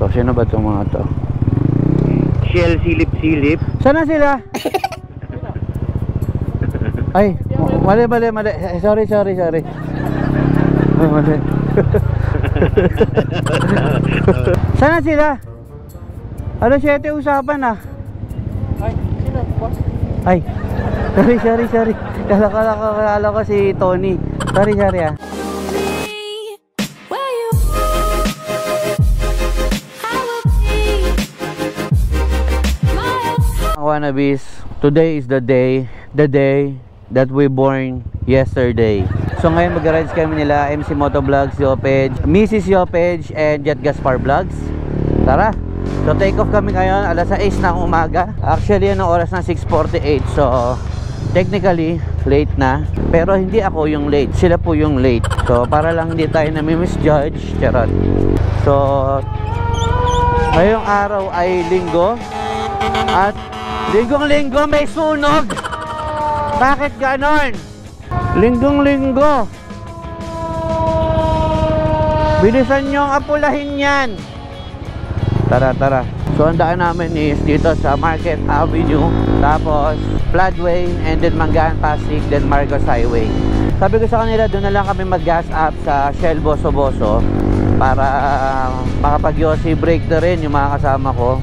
to? Sino ba itong mga to? Shell silip-silip. Sana sila? Ay, mali. Sorry. Ay, mali. Sana sila? Alas 7 usapan ah. Ay, sino? Boss? Ay, sorry. Kala ko si Tony. Sorry ah. Wannabes, today is the day that we born yesterday. So ngayon mag-rides kami nila MC Motovlogs, Yopage, Mrs. Yopage, and Jet Gaspar Vlogs. Tara! So take off kami ngayon, alas 6 ng umaga. Actually, anong oras na 6:48. So technically, late na. Pero hindi ako yung late, sila po yung late. So para lang hindi tayo nami-misjudge, charot. So ngayong araw ay linggo. At linggong-linggo may sunog. Bakit ganon? Linggong-linggo. Bilisan nyo ang apulahin yan. Tara. So ang daan namin is dito sa Market Avenue, tapos Floodway, and then Manggaan Pasig, then Marcos Highway. Sabi ko sa kanila, doon na lang kami mag-gas up sa Shell Boso-Boso para makapag-yosi break na rin yung mga kasama ko.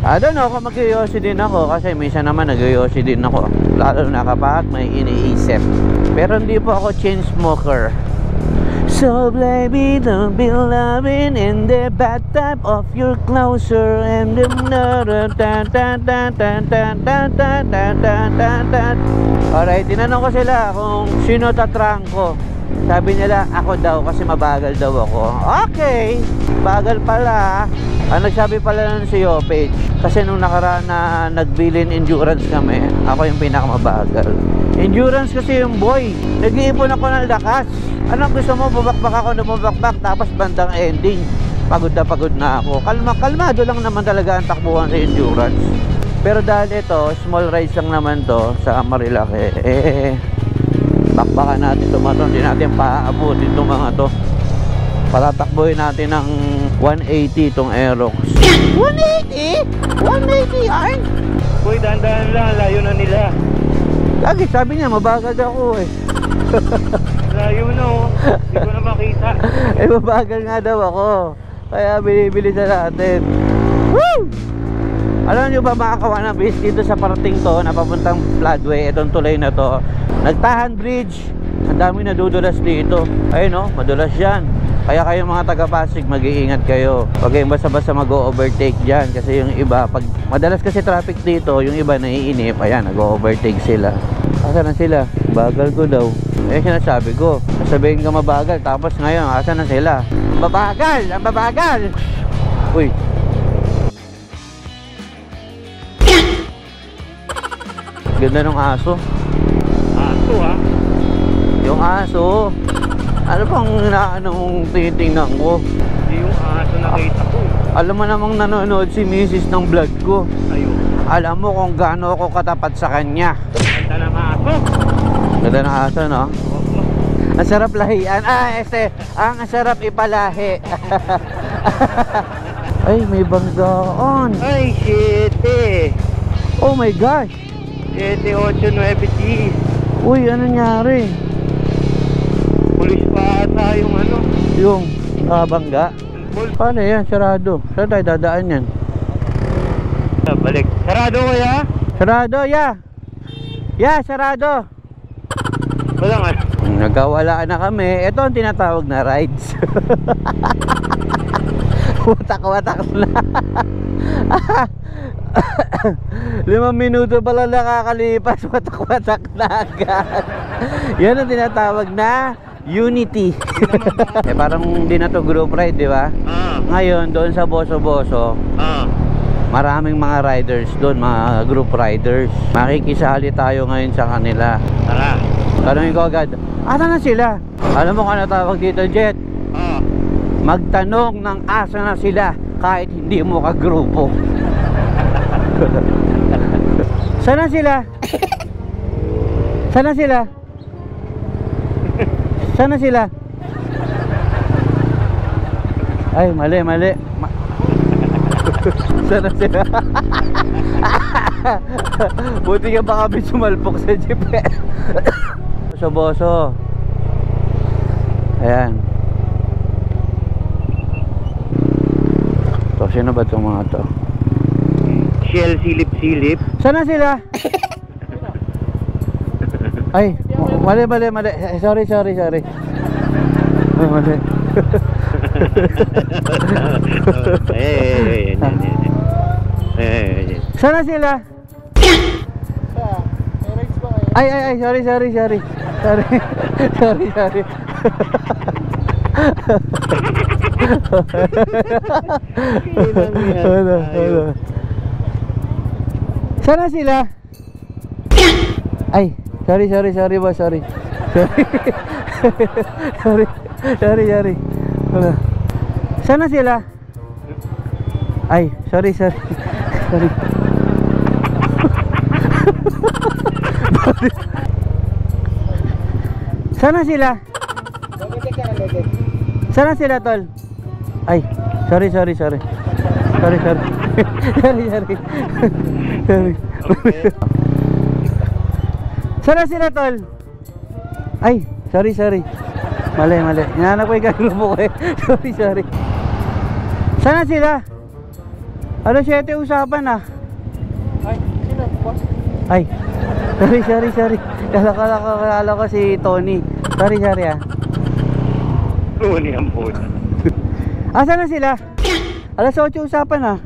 I don't know kung mag-yosi din ako, kasi minsan naman nag-yosi din ako, lalo na kapag may iniisip. Pero hindi po ako chain smoker. So baby, don't be loving in the bad type of your closer and the Alright, tinanong ko sila kung sino tatrangko. Sabi nila ako daw kasi mabagal daw ako. Okay, bagal pala. Nagsabi pala nun si Yopage, kasi nung nakaraan na nagbilin endurance kami, ako yung pinakamabagal. Endurance kasi yung boy, nag-iipon ako ng lakas. Anong gusto mo? Bubakbak ako na bubakbak, tapos bandang ending pagod na ako. Kalmado lang naman talaga ang takbuhan sa endurance. Pero dahil ito, small rides lang naman to sa Marilake, bakbakan natin ito mga to. Hindi natin paabutin itong mga to. Patatakbuhin natin ng 180 itong Aerox. 180? 180 yarn? Uy, dahan-dahan lang, layo na nila. Lagi sabi niya, mabagal ako eh. Layo na oh, hindi ko na makita. Eh, mabagal nga daw ako, kaya binibilisan natin. Woo! Alam nyo ba mga kawanabis, dito sa parating to na papuntang Floodway, itong tulay na to, Nagtahan Bridge, ang dami nadudulas dito. Ayun oh, madulas yan. Kaya kayo mga taga-Pasig, mag-iingat kayo. Huwag kayong basta-basta mag-overtake dyan. Kasi yung iba, pag madalas kasi traffic dito, yung iba naiinip, ayan, nag-overtake sila. Asan na sila? Bagal ko daw. Eh, sinasabi ko, sabihin ka mabagal, tapos ngayon, asan na sila? Mabagal! Ang babagal! Uy! Ganda ng aso. Aso ha? Yung aso. Ano pang anong tinitingnan ko? Hindi yung aso nakita ko. Alam mo namang nanonood si Mrs. ng vlog ko. Ayun. Alam mo kung gaano ako katapat sa kanya. Ganda ng aso. Ganda ng aso, no? Ang sarap lahian. Ang sarap ipalahi. Ay, may banggaan. Ay, 7. Oh my gosh. 7, 8, 9, 10. Uy, ano nangyari? Pulis pa ata yung ano. Yung bangga. Paano yan? Sarado. Saan tayo dadaan yan? Balik. Sarado kaya? Sarado, yeah. Yeah, sarado. Wala nga. Nagkawalaan na kami. Ito ang tinatawag na rides. Watak-watak na. 5 minuto pala nakakalipas, watak-watak na agad. Yan ang tinatawag na Unity. Parang hindi na to group ride, di ba? Ngayon, doon sa Boso-Boso, maraming mga riders doon, mga group riders. Makikisali tayo ngayon sa kanila. Tara. Tanungin ko agad, asa na sila? Alam mo kung ano tawag dito, Jet? Magtanong ng asa na sila kahit hindi mo kagrupo. Sana sila? Sana sila? Sana sila? Ay, mali. Sana sila. Buti ka baka may sumalpok sa jeep eh. Boso. Ayan. So, sino ba itong mga to? Shell silip-silip. Sana sila? Ay, mali. Sorry. Oh, mali. Sana sila? Ay, sorry. Ano. Sana sila? Ay, sorry boss, sorry. Sorry. Ano. Sana sila? Ay, sorry. Sana sila? Sana sila, tol? Ay, sorry. Sorry. Sana sila, tol? Ay, sorry. Mali. Hinahanap ko yung grupo ko eh. Sorry. Sana sila? Ano 7 usapan ah? Ay, sino? Boss? Ay, sorry. Kala ko si Tony. Sorry ah. Tony ang puta. Asan na sila? Alas 8 usapan ah.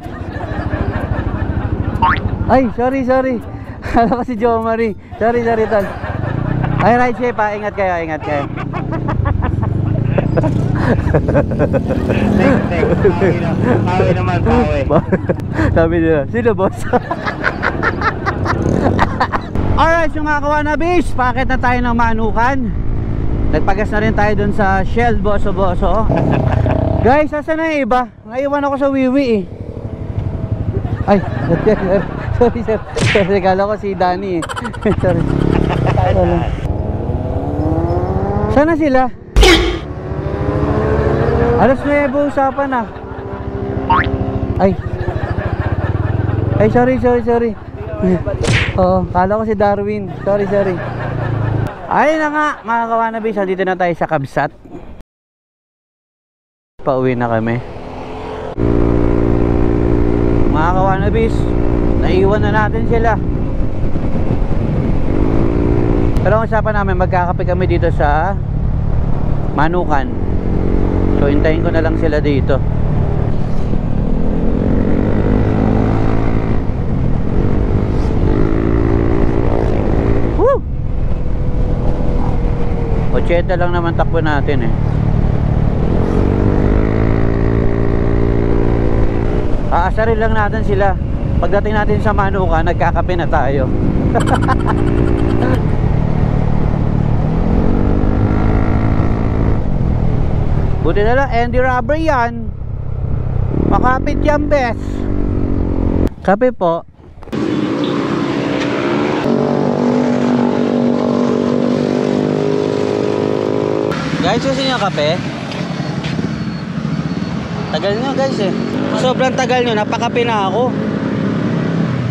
Ay, sorry. Kala ko si Jo Marie. Sorry, tol. Ay, right shape ah. Ingat kayo. Next. Pawe naman. Sabi nila, sino boss? Alright, yung mga kawanabis, pakit na tayo ng Manukan. Nagpagas na rin tayo dun sa Shell Boso. Guys, asan na yung iba? Naiwan ako sa Wiwi eh. Ay, sorry sir. Kala ko si Danny eh. Sorry. Sana sila? Alas 9 usapan ah. Ay, sorry. Oo, kala ko si Darwin. Sorry. Ayun na nga, mga kawanabis, dito na tayo sa Kabsat. Pauwi na kami. Mga kawanabis, naiwan na natin sila. Pero ang usapan namin, magkakape kami dito sa Manukan. So, hintayin ko na lang sila dito. Woo! 80 lang naman takbo natin eh. Aasarin lang natin sila. Pagdating natin sa Manukan, nagkakape na tayo. Buti na lang, Andy Rubber yan. Makapit yan, bes. Kape po. Guys, gusto nyo kape? Tagal nyo guys eh. Sobrang tagal nyo, napakape na ako.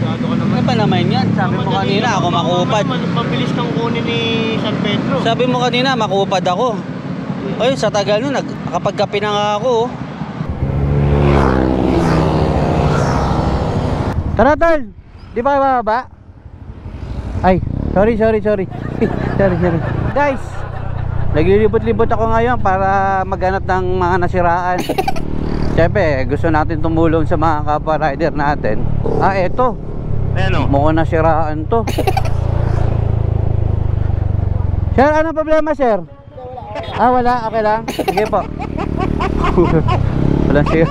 Ano ba naman yan? Sabi mo kanina ako makupad. Mabilis kang kunin ni San Pedro. Sabi mo kanina makupad ako. Ayun, sa tagal nyo, nakapagkape na nga ako. Tara tol, di ba bababa? Ay, sorry. Sorry. Guys, naglilibot-libot ako ngayon para maghanap ng mga nasiraan. Siyempre, gusto natin tumulong sa mga kapwa rider natin. Eto. Ano? Mukhang nasiraan to. Sir, ano problema sir? Wala, okay lang. Sige po. Walang siya.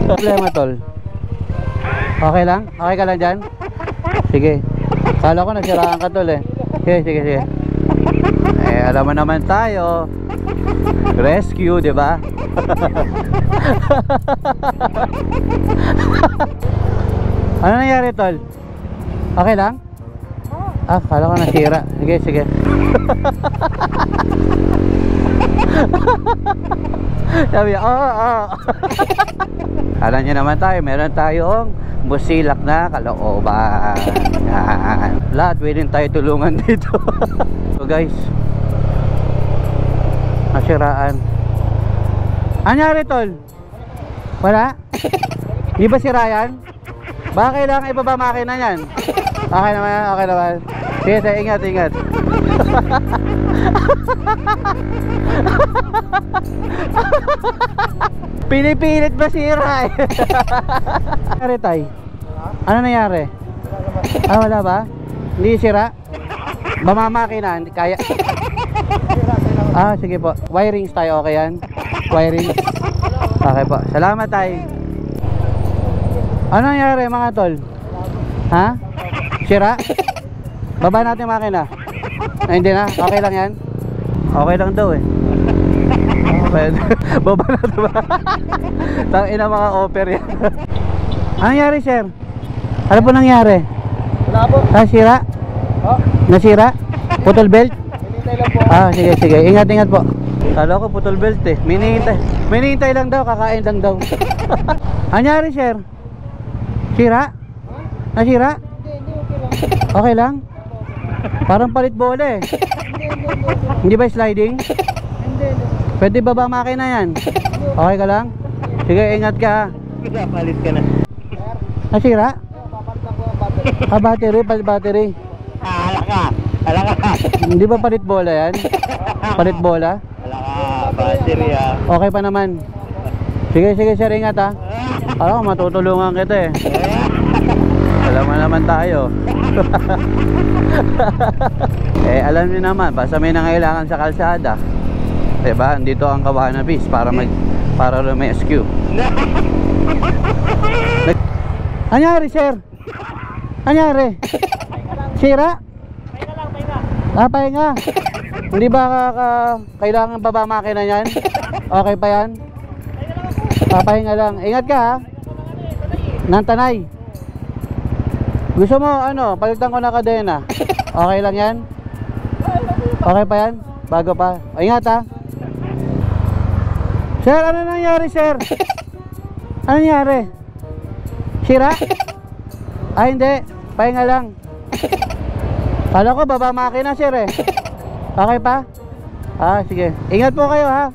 Problema tol. Okay lang? Okay ka lang dyan? Sige. Kala ko nasiraan ka tol eh. Sige. Alam mo naman tayo. Rescue, di ba? Ano nangyari tol? Okay lang? Ah, kala ko nasira. Sige, sige. Sabi, oo. Alam nyo naman tayo, meron tayong busilak na kalooban. Yan. Lahat, pwede tayo tulungan dito. So guys, nasiraan. Anyari tol? Wala? Di ba sira yan? Baka kailangan ibaba makina yan. Okay naman, okay naman. Sige, sige, ingat, ingat. Pinipilit ba sira eh? Nangyari tay? Ano nangyari? Ah, wala ba? Hindi sira? Bamamakina, hindi kaya. Ah, sige po. Wirings tayo, okay yan? Wirings. Okay po. Salamat tay. Ano nangyari mga tol? Ha? Sira? Baba natin makina. Ay, hindi na? Okay lang yan? Okay lang daw eh. Baba natin ba? Tangina mga offer yan. Ano nangyari sir? Ano po nangyari? Wala po. Nasira? Oh, Nasira? Putol belt? hinintay lang po. Ah, sige, sige. Ingat, ingat po. Kala ko putol belt eh. Minihintay lang daw, kakain lang daw. Ano nangyari sir? Sira? Nasira? Hindi, okay lang. Okay lang? Parang palit bola eh. Hindi ba sliding? Hindi. Pwede baba makina yan? Okay ka lang? Sige, ingat ka ha. Palit ka na. Nasira? Papalitan ko ang battery. Ah, battery, palit battery. Hala ka. Hala ka. Hindi ba palit bola yan? Palit bola? Hala ka. Battery ah. Okay pa naman. Sige, sige sir, ingat ha. Alam ko, matutulungan kita eh. Alam mo naman tayo. Eh, alam niyo naman, basta may nangailangan sa kalsada. Diba? Dito ang Kawanan Beach para rescue. Anyari sir? Anyari? Sira? Ah, pahinga. Hindi ba kailangan baba makina yan? Okay pa yan? Ah, pahinga lang. Ingat ka ha. Nang Tanay. Gusto mo ano, palitan ko na kadena. Okay lang yan? Okay pa yan? Bago pa. O, ingat ha. Sir, ano nangyari sir? Ano nangyari? Sira? Ah, hindi. Pahinga lang. Kala ko baba makina sir eh. Okay pa? Ah, sige. Ingat po kayo ha.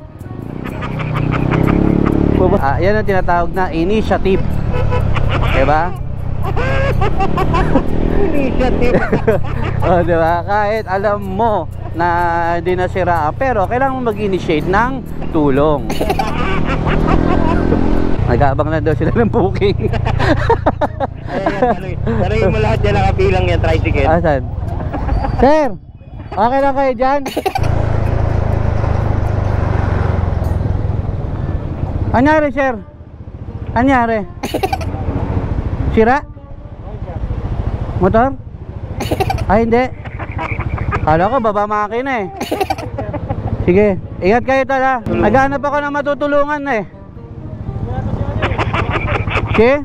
Yan ang tinatawag na initiative. Diba? Initiative. Oh, diba? Kahit alam mo na hindi nasiraan, pero kailangan mo mag-initiate ng tulong. Nag-aabang na daw sila ng booking. Tanungin mo lahat yan nakabilang yan, tricycle. Asan? Sir, okay lang kayo dyan? Anyari sir? Anyari? Sira? Motor? Ay hindi. Kala ko baba makina eh. Sige, ingat kayo tala. Naghanap ako ng matutulungan eh. Sige?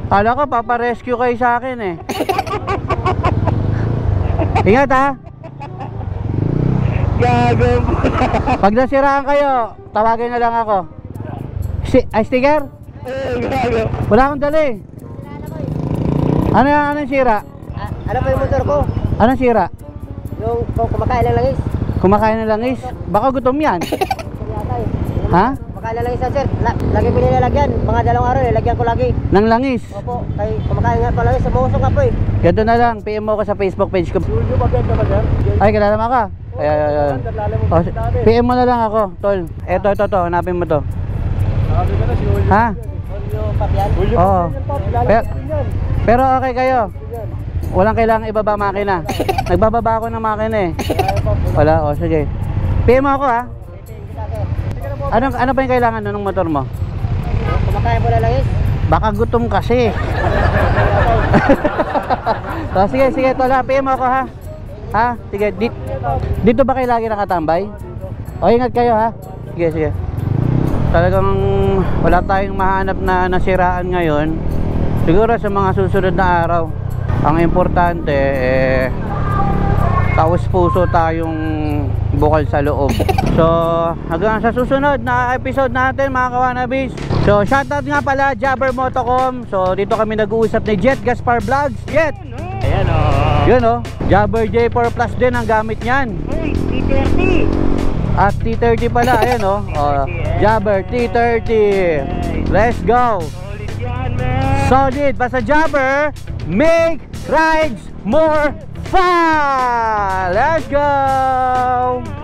Kala ko paparescue kayo sa akin eh. Ingat ha. Gago. Pag nasiraan kayo, tawagin na lang ako. Ay, sticker? Gago. Wala akong dali. Anong sira? Ano pa yung motor ko? Anong sira? Yung kumakain ng langis. Kumakain ng langis? Baka gutom yan. Ha? Kumakain ng langis sir. Lagi ko nilalagyan. Mga 2 araw nilalagyan ko lagi. Ng langis? Opo. Kay kumakain nga pa langis. Sumusok nga po eh. Ganito na lang, PM mo ko sa Facebook page ko. Julio maganda ba sir? Ay, kilala mo ka? Ay. Oh, PM mo na lang ako, tol. Eto, hanapin mo to. Ha? Julio Papian. Oo. Pero okay kayo? Walang kailangan ibaba makina. Nagbababa ako ng makina eh. Wala, o sige. PM mo ako ha. Ano pa yung kailangan ng motor mo? Kumakain po na langis. Baka gutom kasi. So, sige, tol ha. PM mo ako ha. Ha? Sige, dito ba kayo lagi nakatambay? O, ingat kayo ha. Sige. Talagang wala tayong mahanap na nasiraan ngayon. Siguro sa mga susunod na araw. Ang importante taos puso tayong bukal sa loob. So hanggang sa susunod na episode natin mga kawanabis. So shoutout nga pala Jabber Motocom. So dito kami nag-uusap ni Jet Gaspar Vlogs. Jet! Ayan o. Yun o, Jabber J4 Plus din ang gamit niyan. Uy, T30. At T30 pala, ayan o. Jabber T30. Let's go. Solid yan, man. Solid, basta Jabber, make rides more fun. Let's go.